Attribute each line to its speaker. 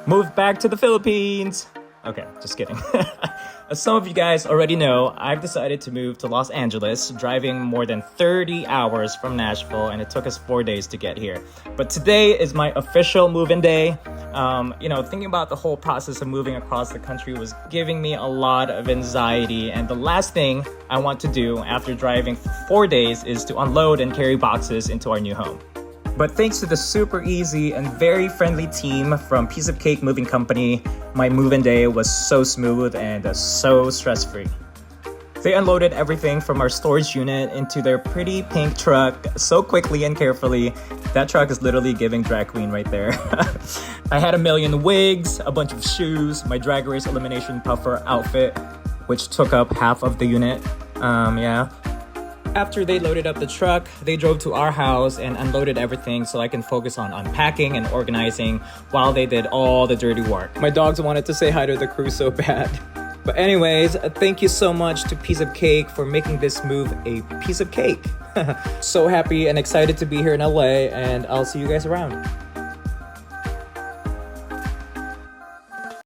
Speaker 1: moved back to the Philippines. Okay, just kidding. As some of you guys already know, I've decided to move to Los Angeles, driving more than 30 hours from Nashville, and it took us 4 days to get here. But today is my official move-in day. Thinking about the whole process of moving across the country was giving me a lot of anxiety, and the last thing I want to do after driving for 4 days is to unload and carry boxes into our new home. But thanks to the super easy and very friendly team from Piece of Cake Moving Company, my move-in day was so smooth and so stress-free. They unloaded everything from our storage unit into their pretty pink truck so quickly and carefully. That truck is literally giving drag queen right there. I had a million wigs, a bunch of shoes, my Drag Race Elimination Puffer outfit, which took up half of the unit. After they loaded up the truck, they drove to our house and unloaded everything so I can focus on unpacking and organizing while they did all the dirty work. My dogs wanted to say hi to the crew so bad. But anyways, thank you so much to Piece of Cake for making this move a piece of cake. So happy and excited to be here in LA, and I'll see you guys around.